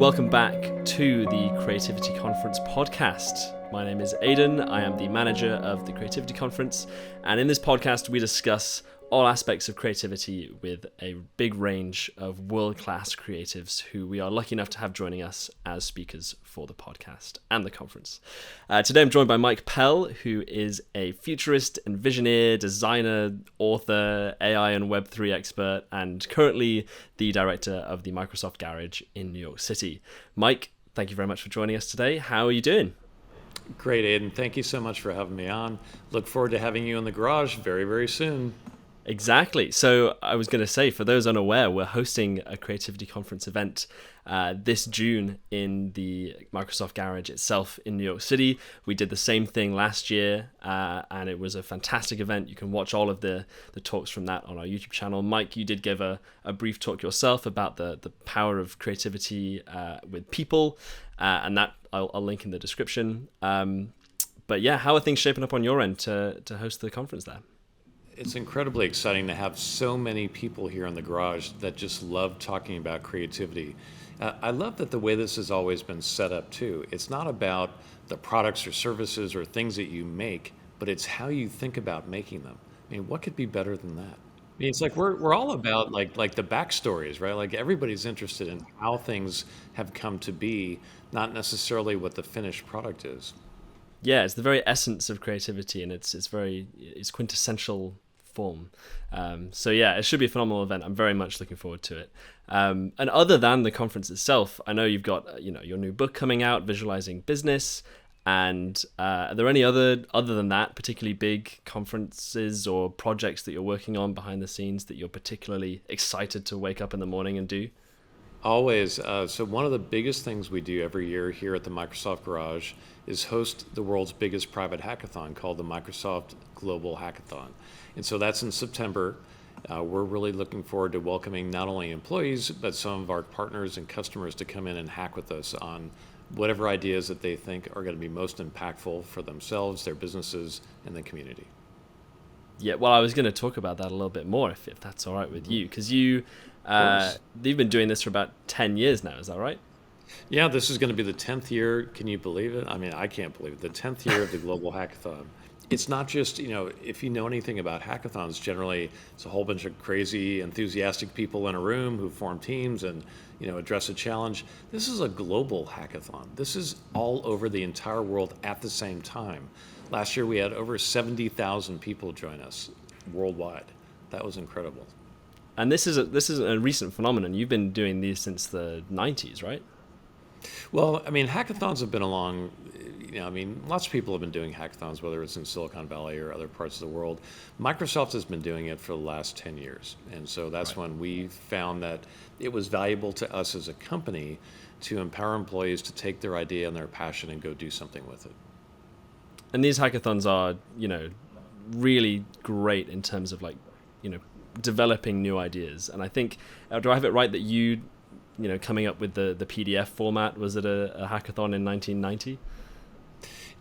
Welcome back to the Creativity Conference podcast. My name is Aidan. I am the manager of the Creativity Conference, and in this podcast we discuss all aspects of creativity with a big range of world-class creatives who we are lucky enough to have joining us as speakers for the podcast and the conference. Today I'm joined by Mike Pell, who is a futurist, envisioneer, designer, author, AI and Web3 expert, and currently the director of the Microsoft Garage in New York City. Mike, thank you very much for joining us today. How are you doing? Great, Aidan. Thank you so much for having me on. Look forward to having you in the garage very, very soon. Exactly. So I was going to say, for those unaware, we're hosting a creativity conference event this June in the Microsoft Garage itself in New York City. We did the same thing last year, and it was a fantastic event. You can watch all of the talks from that on our YouTube channel. Mike, you did give a brief talk yourself about the power of creativity with people, and that I'll link in the description. But yeah, how are things shaping up on your end to host the conference there? It's incredibly exciting to have so many people here in the garage that just love talking about creativity. I love that the way this has always been set up too. It's not about the products or services or things that you make, but it's how you think about making them. I mean, what could be better than that? I mean, it's like we're all about like the backstories, right? Like everybody's interested in how things have come to be, not necessarily what the finished product is. Yeah, it's the very essence of creativity, and it's quintessential form. So yeah, it should be a phenomenal event. I'm very much looking forward to it. And other than the conference itself, I know you've got your new book coming out, Visualizing Business. And are there any other than that, particularly big conferences or projects that you're working on behind the scenes that you're particularly excited to wake up in the morning and do? Always. So one of the biggest things we do every year here at the Microsoft Garage is host the world's biggest private hackathon called the Microsoft Global Hackathon. And so that's in September. We're really looking forward to welcoming not only employees, but some of our partners and customers to come in and hack with us on whatever ideas that they think are going to be most impactful for themselves, their businesses, and the community. Yeah, well, I was going to talk about that a little bit more if that's all right with you, because you've been doing this for about 10 years now, is that right? Yeah, this is going to be the 10th year. Can you believe it? I mean, I can't believe it. The 10th year of the Global Hackathon. It's not just, if you know anything about hackathons, generally it's a whole bunch of crazy, enthusiastic people in a room who form teams and, address a challenge. This is a global hackathon. This is all over the entire world at the same time. Last year we had over 70,000 people join us worldwide. That was incredible. And this is a recent phenomenon. You've been doing these since the 90s, right? Well, I mean, hackathons have been along, lots of people have been doing hackathons, whether it's in Silicon Valley or other parts of the world. Microsoft has been doing it for the last 10 years. And so that's when we found that it was valuable to us as a company to empower employees to take their idea and their passion and go do something with it. And these hackathons are, really great in terms of developing new ideas. And I think, do I have it right that you coming up with the PDF format, was it a hackathon in 1990?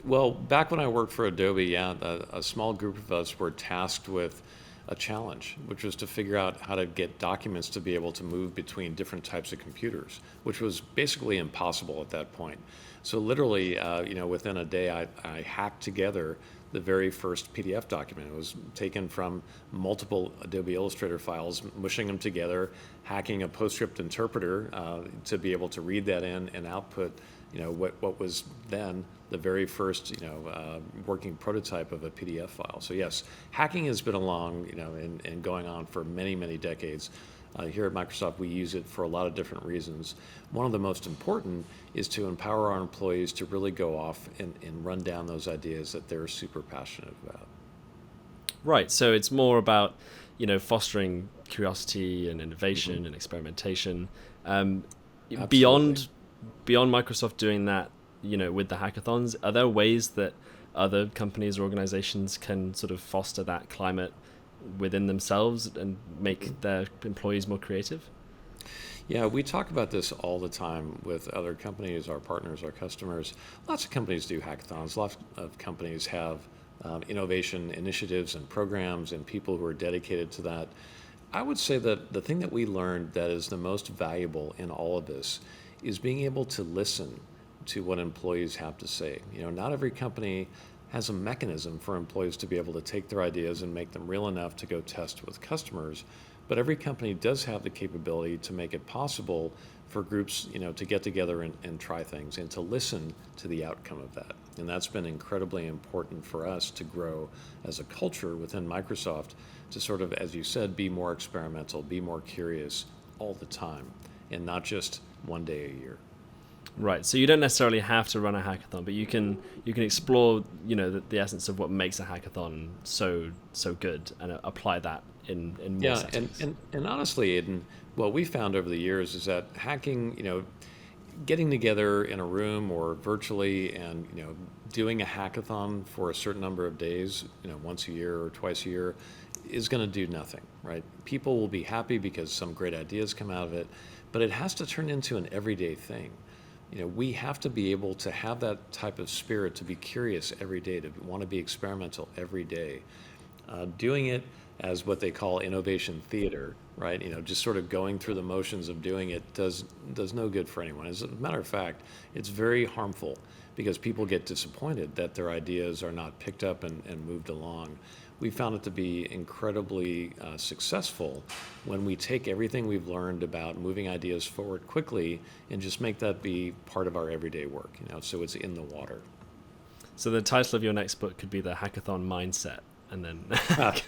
Well, back when I worked for Adobe, a small group of us were tasked with a challenge, which was to figure out how to get documents to be able to move between different types of computers, which was basically impossible at that point. So literally, within a day, I hacked together the very first PDF document. It was taken from multiple Adobe Illustrator files, mushing them together, hacking a PostScript interpreter to be able to read that in and output, what was then the very first, working prototype of a PDF file. So yes, hacking has been along, and going on for many, many decades. Here at Microsoft, we use it for a lot of different reasons. One of the most important is to empower our employees to really go off and run down those ideas that they're super passionate about. Right. So it's more about, fostering curiosity and innovation and experimentation. Beyond Microsoft doing that, with the hackathons, are there ways that other companies or organizations can sort of foster that climate within themselves and make their employees more creative? Yeah, we talk about this all the time with other companies, our partners, our customers. Lots of companies do hackathons. Lots of companies have innovation initiatives and programs and people who are dedicated to that. I would say that the thing that we learned that is the most valuable in all of this is being able to listen to what employees have to say. Not every company has a mechanism for employees to be able to take their ideas and make them real enough to go test with customers, but every company does have the capability to make it possible for groups, to get together and try things and to listen to the outcome of that. And that's been incredibly important for us to grow as a culture within Microsoft to sort of, as you said, be more experimental, be more curious all the time, and not just one day a year. Right. So you don't necessarily have to run a hackathon, but you can explore, the essence of what makes a hackathon so good and apply that in more settings. And honestly, Aidan, what we found over the years is that hacking, getting together in a room or virtually and, doing a hackathon for a certain number of days, once a year or twice a year, is going to do nothing, right? People will be happy because some great ideas come out of it, but it has to turn into an everyday thing. We have to be able to have that type of spirit to be curious every day, to want to be experimental every day. Doing it as what they call innovation theater, right? Just sort of going through the motions of doing it does no good for anyone. As a matter of fact, it's very harmful because people get disappointed that their ideas are not picked up and moved along. We found it to be incredibly successful when we take everything we've learned about moving ideas forward quickly and just make that be part of our everyday work, so it's in the water. So the title of your next book could be The Hackathon Mindset, and then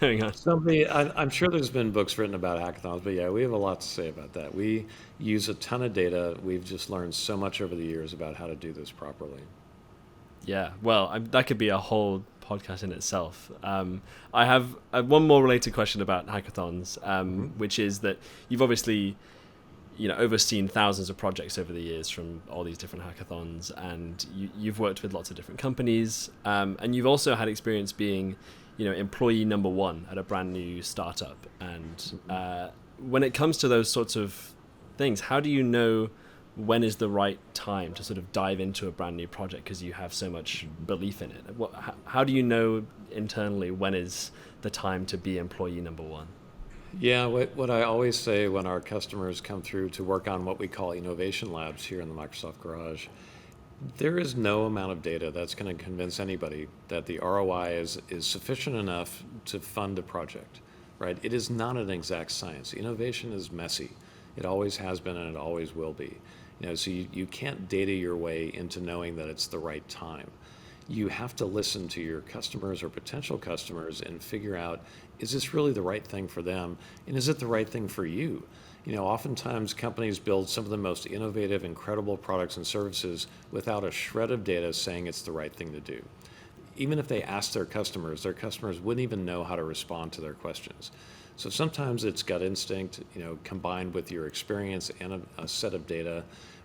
going on. I'm sure there's been books written about hackathons, but yeah, we have a lot to say about that. We use a ton of data. We've just learned so much over the years about how to do this properly. Yeah, well, that could be a whole podcast in itself. I have one more related question about hackathons, which is that you've obviously, overseen thousands of projects over the years from all these different hackathons, and you've worked with lots of different companies, and you've also had experience being, employee number one at a brand new startup. And when it comes to those sorts of things, how do you know when is the right time to sort of dive into a brand new project because you have so much belief in it? How do you know internally when is the time to be employee number one? Yeah, what I always say when our customers come through to work on what we call innovation labs here in the Microsoft Garage, there is no amount of data that's going to convince anybody that the ROI is sufficient enough to fund a project, right? It is not an exact science. Innovation is messy. It always has been and it always will be. So you can't data your way into knowing that it's the right time. You have to listen to your customers or potential customers and figure out, is this really the right thing for them? And is it the right thing for you? Oftentimes companies build some of the most innovative, incredible products and services without a shred of data saying it's the right thing to do. Even if they ask their customers wouldn't even know how to respond to their questions. So sometimes it's gut instinct, combined with your experience and a set of data.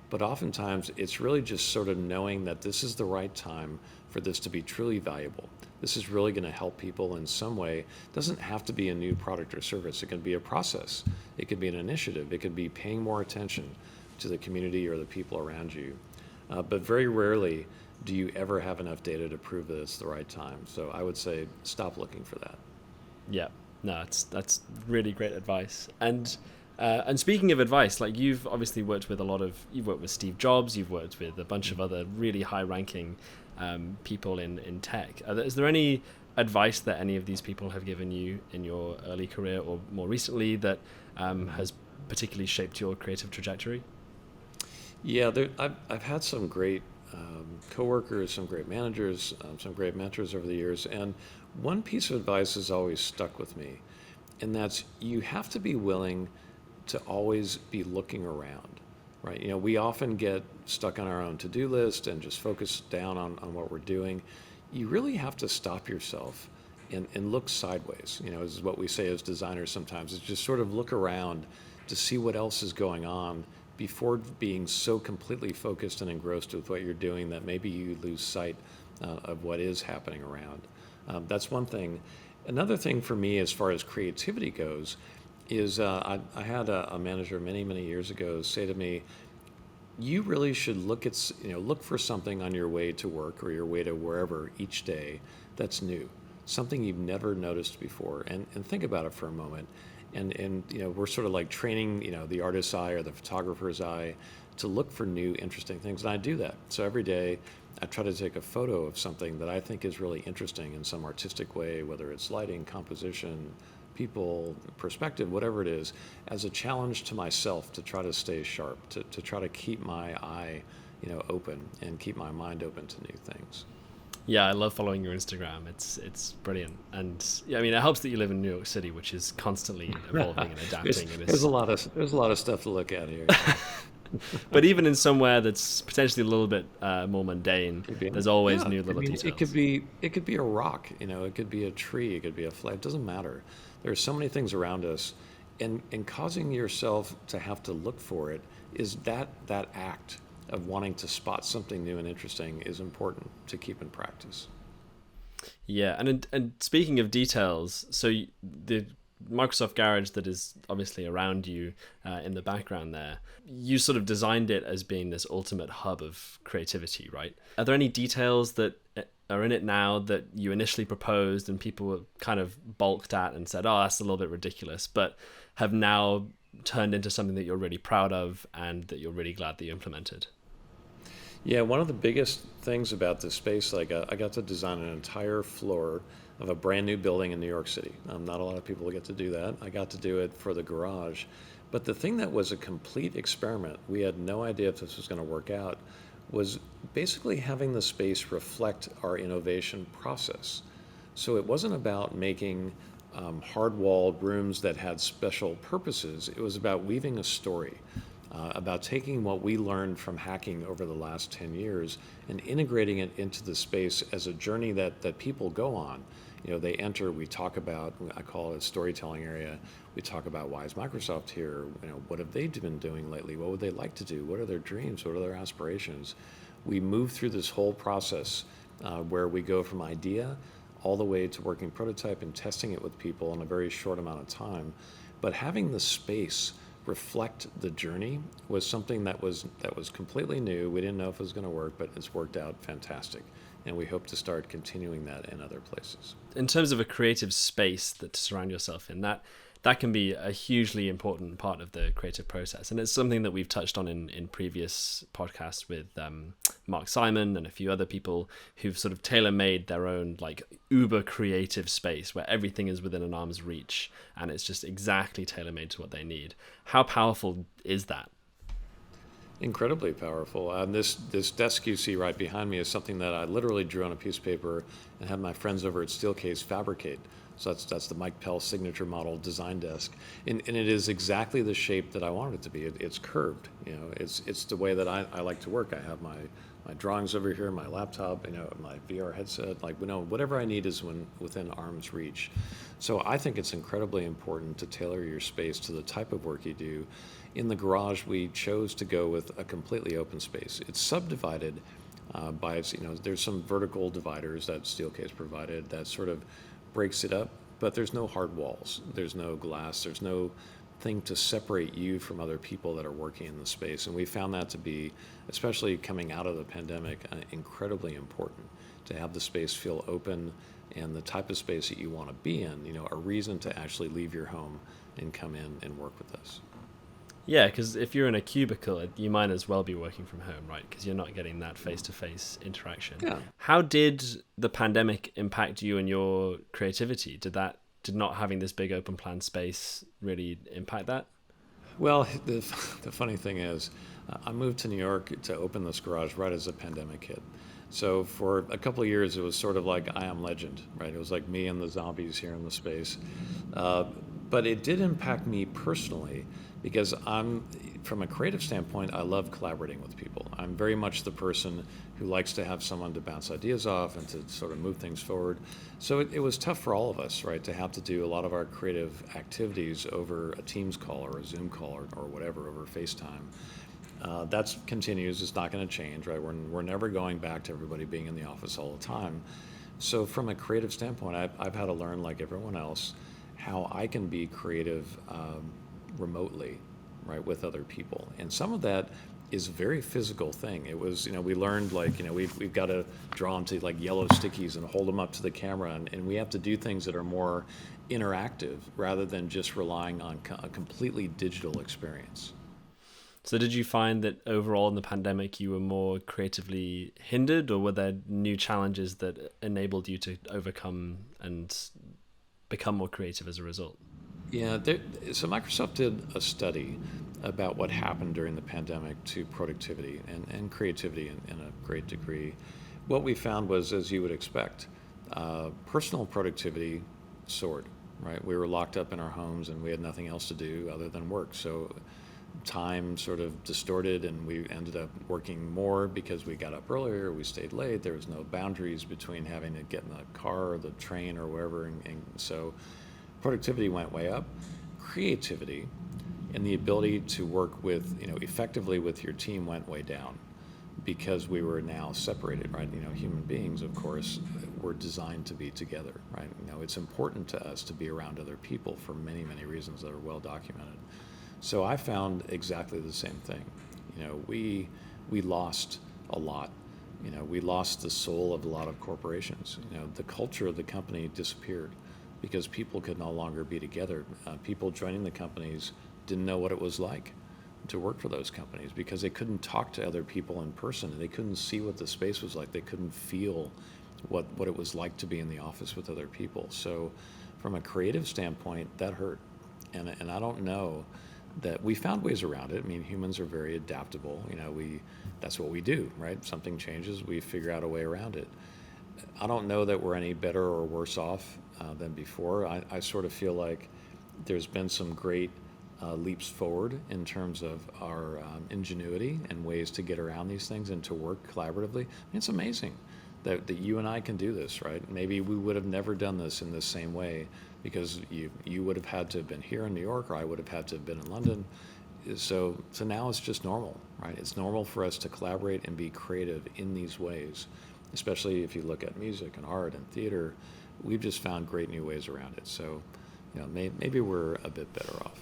But oftentimes it's really just sort of knowing that this is the right time for this to be truly valuable. This is really going to help people in some way. It doesn't have to be a new product or service. It can be a process. It could be an initiative. It could be paying more attention to the community or the people around you. But very rarely do you ever have enough data to prove that it's the right time. So I would say stop looking for that. Yeah, no, that's really great advice. And speaking of advice, like you've obviously worked with you've worked with Steve Jobs, you've worked with a bunch of other really high-ranking people in tech. Is there any advice that any of these people have given you in your early career or more recently that has particularly shaped your creative trajectory? Yeah, I've had some great coworkers, some great managers, some great mentors over the years, and one piece of advice has always stuck with me, and that's you have to be willing to always be looking around, right? We often get stuck on our own to-do list and just focus down on what we're doing. You really have to stop yourself and look sideways. Is what we say as designers sometimes, is just sort of look around to see what else is going on before being so completely focused and engrossed with what you're doing that maybe you lose sight of what is happening around. That's one thing. Another thing for me as far as creativity goes is I had a manager many years ago say to me, you really should look for something on your way to work or your way to wherever each day that's new, something you've never noticed before, and think about it for a moment. And we're sort of like training the artist's eye or the photographer's eye to look for new, interesting things. And I do that. So every day I try to take a photo of something that I think is really interesting in some artistic way, whether it's lighting, composition, people, perspective, whatever it is, as a challenge to myself to try to stay sharp, to try to keep my eye, open and keep my mind open to new things. Yeah, I love following your Instagram. It's brilliant, and yeah, I mean, it helps that you live in New York City, which is constantly evolving and adapting. There's a lot of stuff to look at here. But even in somewhere that's potentially a little bit more mundane, there's always new little details. It could be a rock, it could be a tree, it could be a flag. It doesn't matter. There's so many things around us, and causing yourself to have to look for it is that act of wanting to spot something new and interesting is important to keep in practice. Yeah, and speaking of details, so the Microsoft Garage that is obviously around you in the background there, you sort of designed it as being this ultimate hub of creativity, right? Are there any details that are in it now that you initially proposed and people were kind of balked at and said, oh, that's a little bit ridiculous, but have now turned into something that you're really proud of and that you're really glad that you implemented? Yeah, one of the biggest things about this space, I got to design an entire floor of a brand new building in New York City. Not a lot of people get to do that. I got to do it for the garage. But the thing that was a complete experiment, we had no idea if this was going to work out, was basically having the space reflect our innovation process. So it wasn't about making hard-walled rooms that had special purposes. It was about weaving a story. About taking what we learned from hacking over the last 10 years and integrating it into the space as a journey that people go on. They enter, we talk about, I call it a storytelling area. We talk about why is Microsoft here? What have they been doing lately? What would they like to do? What are their dreams? What are their aspirations? We move through this whole process where we go from idea all the way to working prototype and testing it with people in a very short amount of time. But having the space reflect the journey was something that was completely new. We didn't know if it was going to work, but it's worked out fantastic. And we hope to start continuing that in other places. In terms of a creative space that to surround yourself in, that can be a hugely important part of the creative process. And it's something that we've touched on in previous podcasts with Mark Simon and a few other people who've sort of tailor-made their own like uber creative space where everything is within an arm's reach and it's just exactly tailor-made to what they need. How powerful is that? Incredibly powerful. This desk you see right behind me is something that I literally drew on a piece of paper and had my friends over at Steelcase fabricate. So that's the Mike Pell signature model design desk, and it is exactly the shape that I wanted it to be. It's curved, It's the way that I like to work. I have my drawings over here, my laptop, my VR headset, whatever I need is within arm's reach. So I think it's incredibly important to tailor your space to the type of work you do. In the garage, we chose to go with a completely open space. It's subdivided by there's some vertical dividers that Steelcase provided that sort of breaks it up, but there's no hard walls, there's no glass, there's no thing to separate you from other people that are working in the space. And we found that to be, especially coming out of the pandemic, incredibly important to have the space feel open and the type of space that you want to be in, a reason to actually leave your home and come in and work with us. Yeah, because if you're in a cubicle, you might as well be working from home, right? Because you're not getting that face-to-face interaction. Yeah. How did the pandemic impact you and your creativity? Did not having this big open plan space really impact that? Well, the funny thing is, I moved to New York to open this garage right as the pandemic hit. So for a couple of years, it was sort of like I Am Legend, right? It was like me and the zombies here in the space. But it did impact me personally because from a creative standpoint, I love collaborating with people. I'm very much the person who likes to have someone to bounce ideas off and to sort of move things forward. So it was tough for all of us, right, to have to do a lot of our creative activities over a Teams call or a Zoom call or whatever, over FaceTime. That continues. It's not going to change, right? We're never going back to everybody being in the office all the time. So from a creative standpoint, I've had to learn, like everyone else, how I can be creative remotely, right, with other people. And some of that is a very physical thing. It was, we learned we've got to draw them to like yellow stickies and hold them up to the camera. And we have to do things that are more interactive rather than just relying on a completely digital experience. So did you find that overall in the pandemic you were more creatively hindered, or were there new challenges that enabled you to overcome and become more creative as a result? Yeah, so Microsoft did a study about what happened during the pandemic to productivity and creativity in a great degree. What we found was, as you would expect, personal productivity soared, right? We were locked up in our homes and we had nothing else to do other than work. So time sort of distorted and we ended up working more because we got up earlier, we stayed late, there was no boundaries between having to get in the car or the train or wherever, and so productivity went way up. Creativity and the ability to work with, effectively with your team went way down because we were now separated, right? Human beings, of course, were designed to be together, right? It's important to us to be around other people for many, many reasons that are well documented. So I found exactly the same thing. We lost a lot. We lost the soul of a lot of corporations. The culture of the company disappeared because people could no longer be together. People joining the companies didn't know what it was like to work for those companies because they couldn't talk to other people in person and they couldn't see what the space was like. They couldn't feel what it was like to be in the office with other people. So from a creative standpoint, that hurt. And I don't know that we found ways around it. I mean, humans are very adaptable. That's what we do, right? Something changes, we figure out a way around it. I don't know that we're any better or worse off than before. I sort of feel like there's been some great leaps forward in terms of our ingenuity and ways to get around these things and to work collaboratively. I mean, it's amazing that you and I can do this, right? Maybe we would have never done this in the same way because you would have had to have been here in New York or I would have had to have been in London. So now it's just normal, right? It's normal for us to collaborate and be creative in these ways, especially if you look at music and art and theater. We've just found great new ways around it. So, maybe we're a bit better off.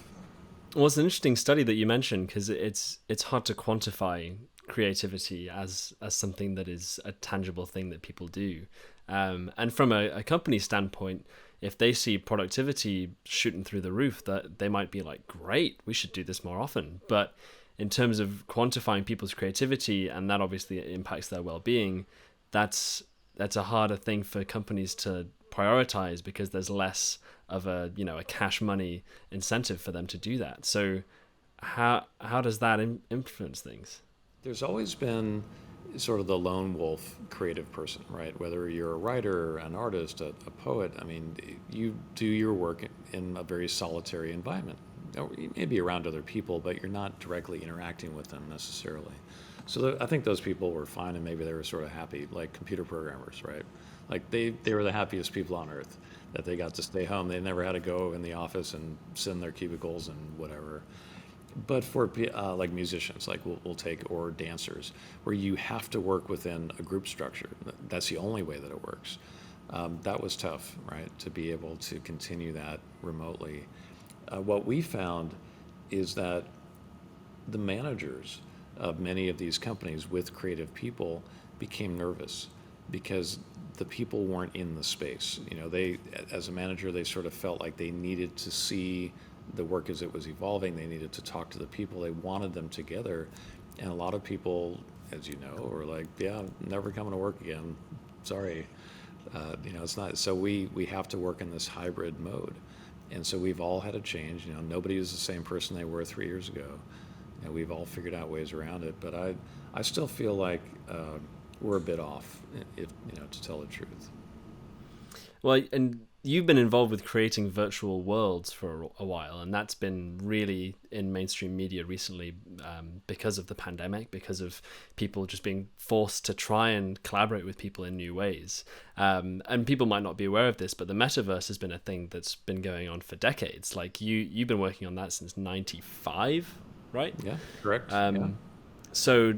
Well, it's an interesting study that you mentioned because it's hard to quantify creativity as something that is a tangible thing that people do. And from a company standpoint, if they see productivity shooting through the roof, that they might be like, great, we should do this more often. But in terms of quantifying people's creativity, and that obviously impacts their well-being, that's a harder thing for companies to prioritize because there's less of a cash money incentive for them to do that. So how does that influence things? There's always been sort of the lone wolf creative person, right? Whether you're a writer, an artist, a poet, I mean, you do your work in a very solitary environment. You may be around other people, but you're not directly interacting with them necessarily. So I think those people were fine and maybe they were sort of happy, like computer programmers, right? Like they were the happiest people on earth that they got to stay home. They never had to go in the office and sit in their cubicles and whatever. But for like musicians, like we'll take, or dancers, where you have to work within a group structure. That's the only way that it works. That was tough, right? To be able to continue that remotely. What we found is that the managers of many of these companies with creative people became nervous because the people weren't in the space. They, as a manager, they sort of felt like they needed to see the work as it was evolving. They needed to talk to the people. They wanted them together. And a lot of people, as you know, were like, yeah, never coming to work again. Sorry. It's not. So we have to work in this hybrid mode. And so we've all had to change. Nobody is the same person they were 3 years ago. And we've all figured out ways around it. But I still feel like we're a bit off, to tell the truth. Well, and you've been involved with creating virtual worlds for a while, and that's been really in mainstream media recently because of the pandemic, because of people just being forced to try and collaborate with people in new ways. And people might not be aware of this, but the metaverse has been a thing that's been going on for decades. Like you've been working on that since '95, right? Yeah, correct. So,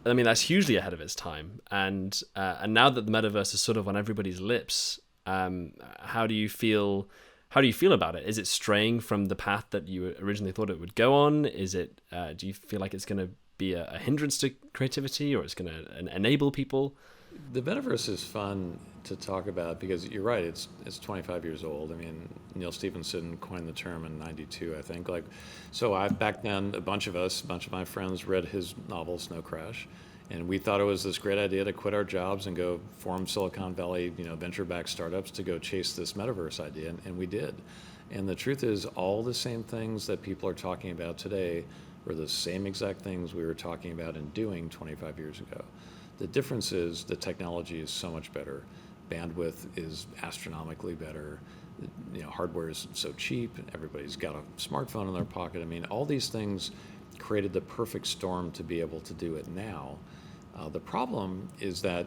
I mean, that's hugely ahead of its time. And now that the metaverse is sort of on everybody's lips, how do you feel about it? Is it straying from the path that you originally thought it would go on? Is it? Do you feel like it's going to be a hindrance to creativity, or it's going to enable people? The metaverse is fun to talk about because you're right. It's 25 years old. I mean, Neil Stephenson coined the term in '92, I think. So back then, a bunch of my friends read his novel Snow Crash, and we thought it was this great idea to quit our jobs and go form Silicon Valley, venture-backed startups to go chase this metaverse idea, and we did. And the truth is, all the same things that people are talking about today were the same exact things we were talking about and doing 25 years ago. The difference is the technology is so much better. Bandwidth is astronomically better. Hardware is so cheap. Everybody's got a smartphone in their pocket. I mean, all these things created the perfect storm to be able to do it now. The problem is that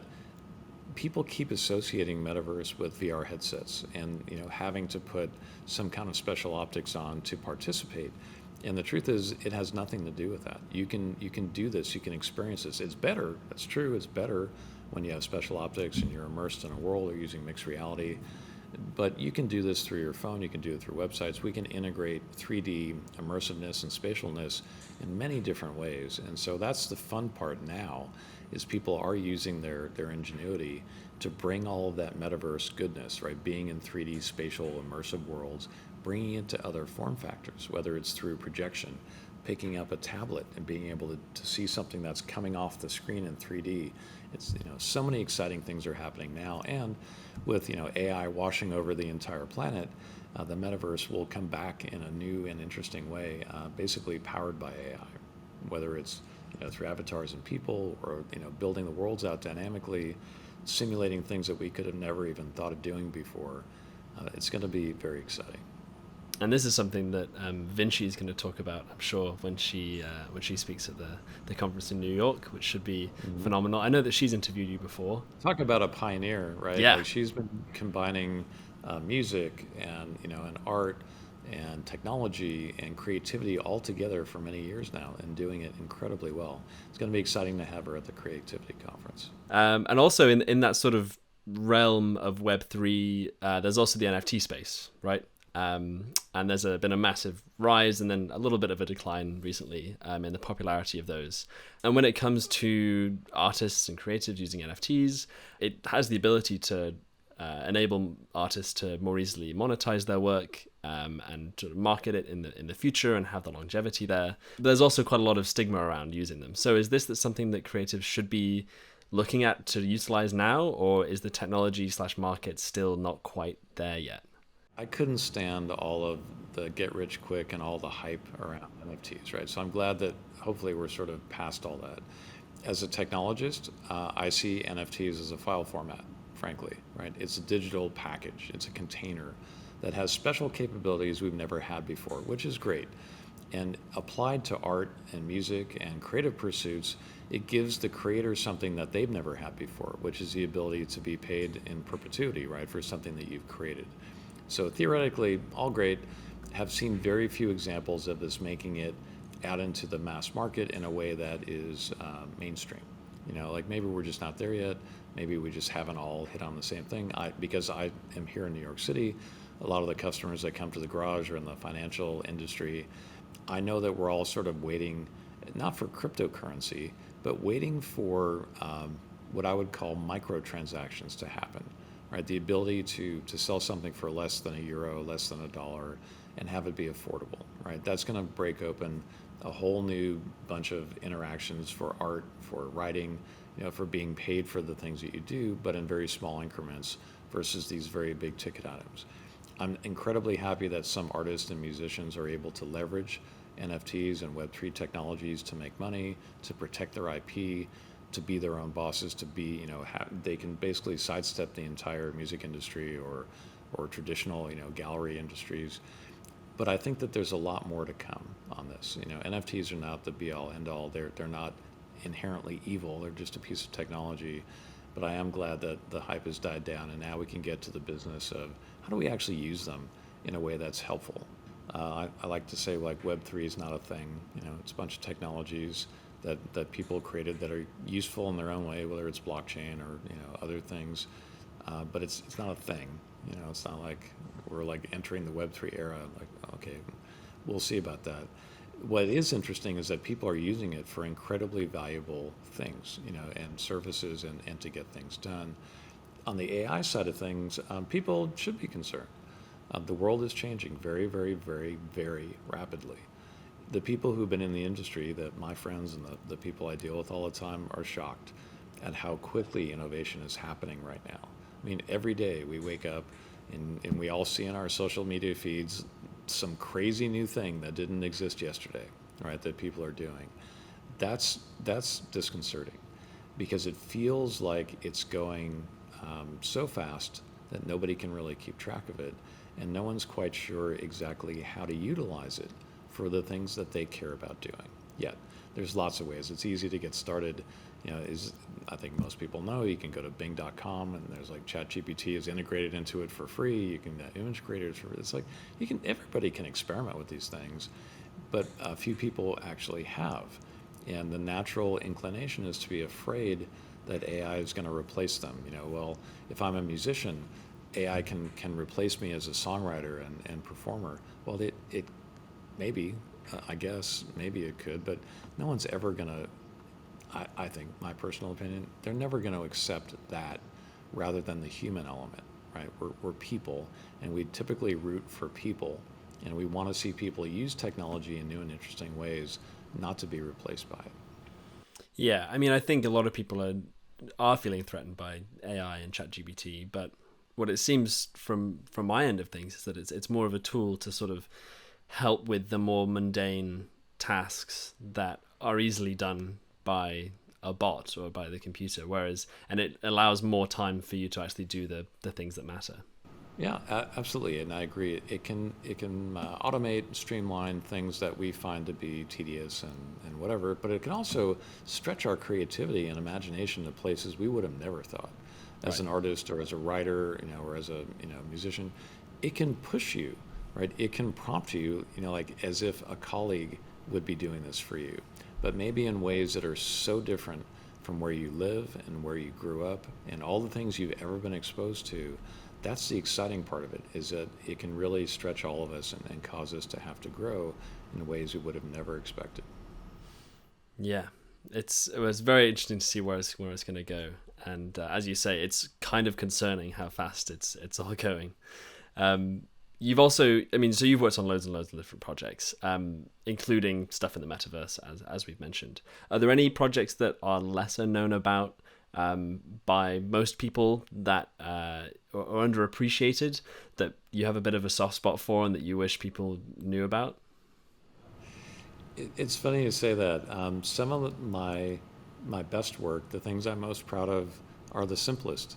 people keep associating metaverse with VR headsets and having to put some kind of special optics on to participate. And the truth is, it has nothing to do with that. You can do this. You can experience this. It's better. That's true. It's better when you have special optics and you're immersed in a world or using mixed reality. But you can do this through your phone. You can do it through websites. We can integrate 3D immersiveness and spatialness in many different ways. And so that's the fun part now, is people are using their ingenuity to bring all of that metaverse goodness, right? Being in 3D spatial immersive worlds, bringing it to other form factors, whether it's through projection, picking up a tablet and being able to see something that's coming off the screen in 3D. It's so many exciting things are happening now, and with AI washing over the entire planet, the metaverse will come back in a new and interesting way, basically powered by AI, whether it's through avatars and people, or building the worlds out dynamically, simulating things that we could have never even thought of doing before. It's going to be very exciting. And this is something that Vinci is going to talk about, I'm sure, when she speaks at the conference in New York, which should be phenomenal. I know that she's interviewed you before. Talk about a pioneer, right? Yeah. She's been combining music and and art and technology and creativity all together for many years now, and doing it incredibly well. It's going to be exciting to have her at the Creativity Conference. And also in that sort of realm of Web3, there's also the NFT space, right? And there's been a massive rise and then a little bit of a decline recently in the popularity of those. And when it comes to artists and creatives using NFTs, it has the ability to enable artists to more easily monetize their work and to market it in the future and have the longevity there. There's also quite a lot of stigma around using them. So is this something that creatives should be looking at to utilize now, or is the technology/market still not quite there yet? I couldn't stand all of the get rich quick and all the hype around NFTs, right? So I'm glad that hopefully we're sort of past all that. As a technologist, I see NFTs as a file format, frankly, right? It's a digital package. It's a container that has special capabilities we've never had before, which is great. And applied to art and music and creative pursuits, it gives the creator something that they've never had before, which is the ability to be paid in perpetuity, right, for something that you've created. So theoretically, all great. Have seen very few examples of this making it out into the mass market in a way that is mainstream. Like maybe we're just not there yet. Maybe we just haven't all hit on the same thing. Because I am here in New York City, a lot of the customers that come to the garage are in the financial industry. I know that we're all sort of waiting, not for cryptocurrency, but waiting for what I would call microtransactions to happen. Right, the ability to sell something for less than €1, less than $1, and have it be affordable. Right, that's going to break open a whole new bunch of interactions for art, for writing, for being paid for the things that you do, but in very small increments versus these very big ticket items. I'm incredibly happy that some artists and musicians are able to leverage NFTs and Web3 technologies to make money, to protect their IP, to be their own bosses, to be, they can basically sidestep the entire music industry or traditional, gallery industries. But I think that there's a lot more to come on this. NFTs are not the be-all, end-all. They're not inherently evil. They're just a piece of technology. But I am glad that the hype has died down, and now we can get to the business of how do we actually use them in a way that's helpful. I like to say, like, Web3 is not a thing. It's a bunch of technologies that people created that are useful in their own way, whether it's blockchain or other things, but it's not a thing. It's not like we're like entering the Web3 era. Like, okay, we'll see about that. what is interesting is that people are using it for incredibly valuable things, and services and to get things done. On the AI side of things, people should be concerned. The world is changing very, very, very, very rapidly. The people who've been in the industry, that my friends and the people I deal with all the time, are shocked at how quickly innovation is happening right now. I mean, every day we wake up and we all see in our social media feeds some crazy new thing that didn't exist yesterday, right, that people are doing. That's disconcerting, because it feels like it's going so fast that nobody can really keep track of it, and no one's quite sure exactly how to utilize it for the things that they care about doing. Yet, there's lots of ways. It's easy to get started. I think most people know, you can go to bing.com and there's like ChatGPT is integrated into it for free. You can image creators for it's like everybody can experiment with these things, but a few people actually have. And the natural inclination is to be afraid that AI is going to replace them. Well, if I'm a musician, AI can replace me as a songwriter and performer. Well, it maybe, I guess, maybe it could, but no one's ever going to, I think, my personal opinion, they're never going to accept that rather than the human element, right? We're people, and we typically root for people, and we want to see people use technology in new and interesting ways, not to be replaced by it. Yeah, I mean, I think a lot of people are feeling threatened by AI and ChatGPT, but what it seems from my end of things is that it's more of a tool to sort of help with the more mundane tasks that are easily done by a bot or by the computer, and it allows more time for you to actually do the things that matter. Yeah, absolutely, and I agree. It can automate, streamline things that we find to be tedious and whatever, but it can also stretch our creativity and imagination to places we would have never thought. As an artist or as a writer, or as a musician, it can push you, right? It can prompt you, like as if a colleague would be doing this for you, but maybe in ways that are so different from where you live and where you grew up and all the things you've ever been exposed to. That's the exciting part of it, is that it can really stretch all of us and cause us to have to grow in ways we would have never expected. Yeah, it was very interesting to see where it's going to go, and as you say, it's kind of concerning how fast it's all going. You've also, so you've worked on loads and loads of different projects, including stuff in the metaverse, as we've mentioned. Are there any projects that are lesser known about by most people that are underappreciated, that you have a bit of a soft spot for and that you wish people knew about? It's funny you say that. Some of my best work, the things I'm most proud of, are the simplest.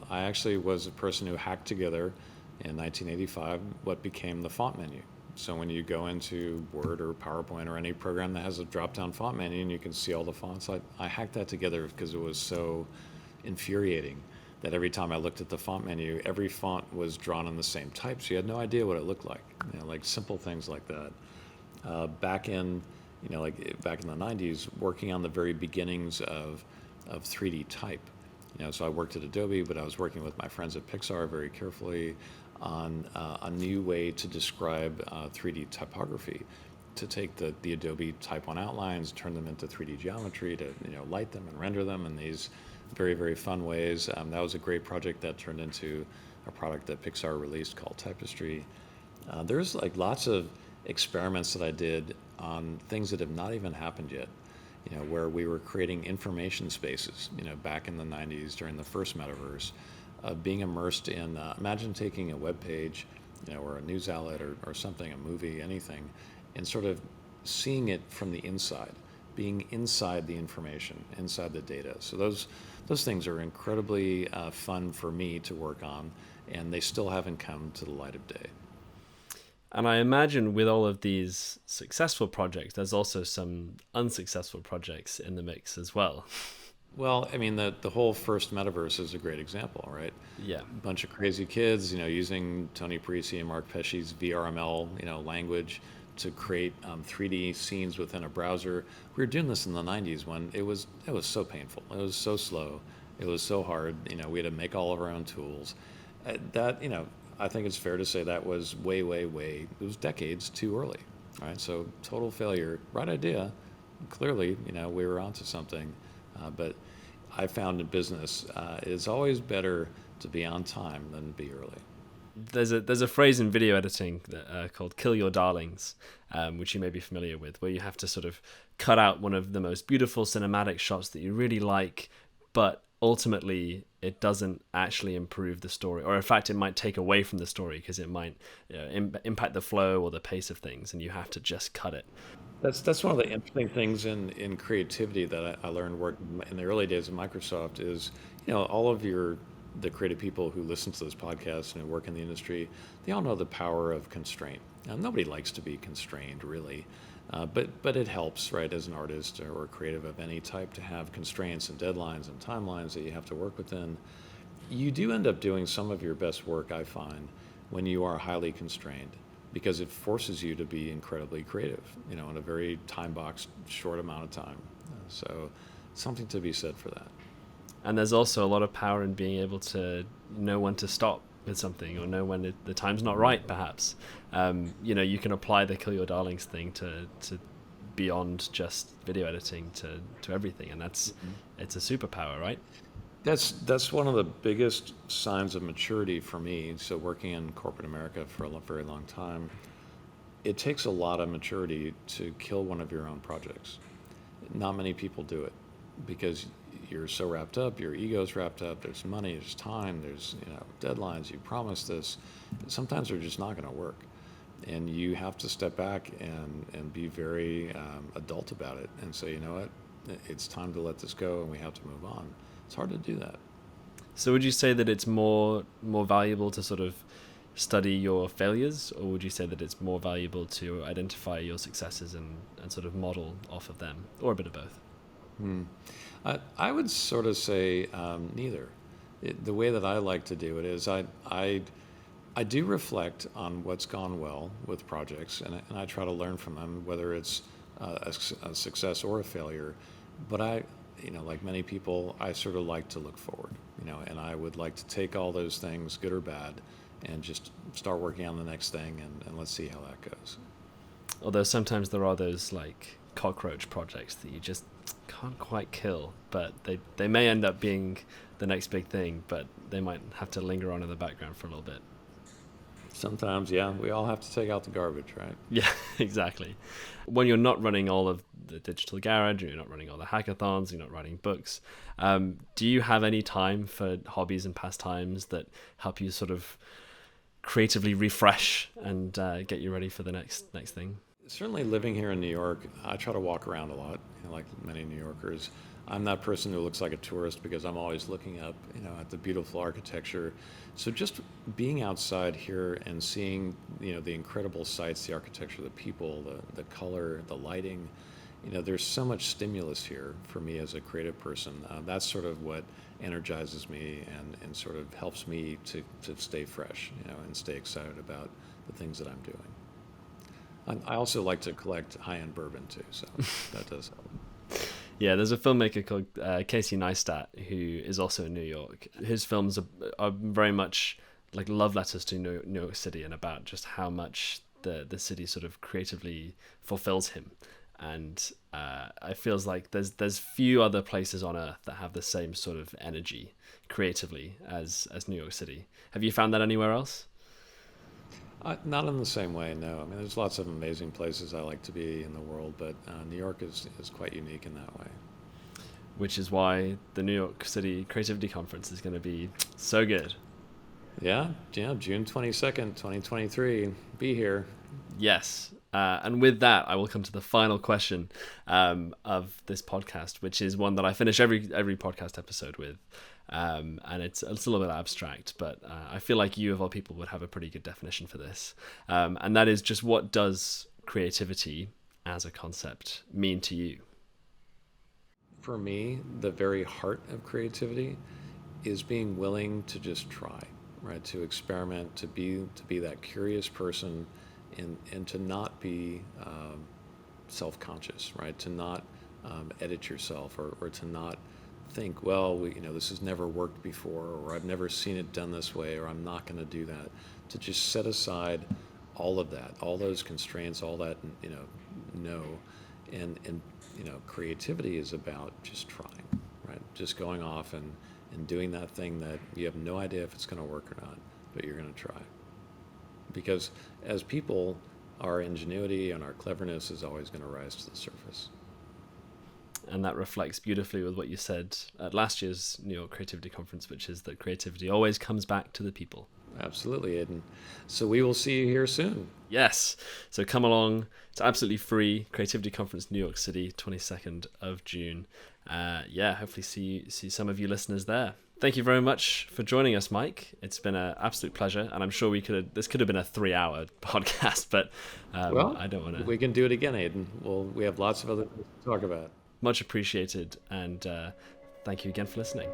I actually was a person who hacked together in 1985 what became the font menu. So when you go into Word or PowerPoint or any program that has a drop-down font menu and you can see all the fonts, I hacked that together because it was so infuriating that every time I looked at the font menu, every font was drawn in the same type, so you had no idea what it looked like. Like simple things like that. Back in the 90s, working on the very beginnings of 3D type. So I worked at Adobe, but I was working with my friends at Pixar very carefully on a new way to describe 3D typography, to take the Adobe Type 1 outlines, turn them into 3D geometry, to light them and render them in these very, very fun ways. That was a great project that turned into a product that Pixar released called Tapestry. There's lots of experiments that I did on things that have not even happened yet, where we were creating information spaces, back in the 90s during the first metaverse. Being immersed in, imagine taking a web page, or a news outlet or something, a movie, anything, and sort of seeing it from the inside, being inside the information, inside the data. So those things are incredibly fun for me to work on, and they still haven't come to the light of day. And I imagine with all of these successful projects, there's also some unsuccessful projects in the mix as well. Well, the whole first metaverse is a great example, right? Yeah. A bunch of crazy kids, using Tony Parisi and Mark Pesce's VRML, language to create 3D scenes within a browser. We were doing this in the 90s when it was so painful. It was so slow. It was so hard. We had to make all of our own tools. I think it's fair to say that was way, it was decades too early. right? So total failure, right idea. Clearly, we were onto something, but I found in business, it's always better to be on time than be early. There's a phrase in video editing that, called "kill your darlings," which you may be familiar with, where you have to sort of cut out one of the most beautiful cinematic shots that you really like, but ultimately it doesn't actually improve the story, or in fact it might take away from the story because it might impact the flow or the pace of things, and you have to just cut it. That's one of the interesting things in creativity that I learned working in the early days of Microsoft is, all of the creative people who listen to this podcast and who work in the industry, they all know the power of constraint. Now, nobody likes to be constrained, really, but it helps, right, as an artist or creative of any type to have constraints and deadlines and timelines that you have to work within. You do end up doing some of your best work, I find, when you are highly constrained, because it forces you to be incredibly creative, in a very time-boxed, short amount of time. So something to be said for that. And there's also a lot of power in being able to know when to stop with something, or know when the time's not right, perhaps. You can apply the kill your darlings thing to beyond just video editing to everything, and it's a superpower, right? That's one of the biggest signs of maturity for me. So working in corporate America for a very long time, it takes a lot of maturity to kill one of your own projects. Not many people do it because you're so wrapped up, your ego's wrapped up, there's money, there's time, there's deadlines, you promise this. Sometimes they're just not going to work. And you have to step back and be very adult about it and say, you know what, it's time to let this go and we have to move on. It's hard to do that. So would you say that it's more valuable to sort of study your failures, or would you say that it's more valuable to identify your successes and sort of model off of them, or a bit of both? I would sort of say neither. The way that I like to do it is I do reflect on what's gone well with projects, and I try to learn from them, whether it's a success or a failure. But like many people, I sort of like to look forward, and I would like to take all those things, good or bad, and just start working on the next thing, and let's see how that goes. Although sometimes there are those like cockroach projects that you just can't quite kill, but they may end up being the next big thing, but they might have to linger on in the background for a little bit. Sometimes, yeah, we all have to take out the garbage, right? Yeah, exactly. When you're not running all of the digital garage, you're not running all the hackathons, you're not writing books, do you have any time for hobbies and pastimes that help you sort of creatively refresh and get you ready for the next thing? Certainly living here in New York, I try to walk around a lot, like many New Yorkers. I'm that person who looks like a tourist because I'm always looking up, at the beautiful architecture. So just being outside here and seeing, the incredible sights, the architecture, the people, the color, the lighting, there's so much stimulus here for me as a creative person. That's sort of what energizes me and sort of helps me to stay fresh, and stay excited about the things that I'm doing. I also like to collect high-end bourbon too, so that does help. Yeah, there's a filmmaker called Casey Neistat who is also in New York. His films are very much like love letters to New York City, and about just how much the city sort of creatively fulfills him. And it feels like there's few other places on earth that have the same sort of energy creatively as New York City. Have you found that anywhere else? Not in the same way, no. I mean, there's lots of amazing places I like to be in the world, but New York is quite unique in that way. Which is why the New York City Creativity Conference is going to be so good. Yeah, June 22nd, 2023. Be here. Yes. And with that, I will come to the final question of this podcast, which is one that I finish every podcast episode with. And it's a little bit abstract, but I feel like you, of all people, would have a pretty good definition for this. And that is just, what does creativity as a concept mean to you? For me, the very heart of creativity is being willing to just try, right? To experiment, to be that curious person, and to not be self-conscious, right? To not edit yourself, or to not think, well, this has never worked before, or I've never seen it done this way, or I'm not going to do that. To just set aside all of that, all those constraints, all that, no. And creativity is about just trying, right? Just going off and doing that thing that you have no idea if it's going to work or not, but you're going to try. Because as people, our ingenuity and our cleverness is always going to rise to the surface. And that reflects beautifully with what you said at last year's New York Creativity Conference, which is that creativity always comes back to the people. Absolutely, Aidan. So we will see you here soon. Yes. So come along. It's absolutely free. Creativity Conference, New York City, 22nd of June. Hopefully see some of you listeners there. Thank you very much for joining us, Mike. It's been an absolute pleasure, and I'm sure this could have been a 3-hour podcast, but I don't want to. We can do it again, Aidan. We have lots of other things to talk about. Much appreciated, and thank you again for listening.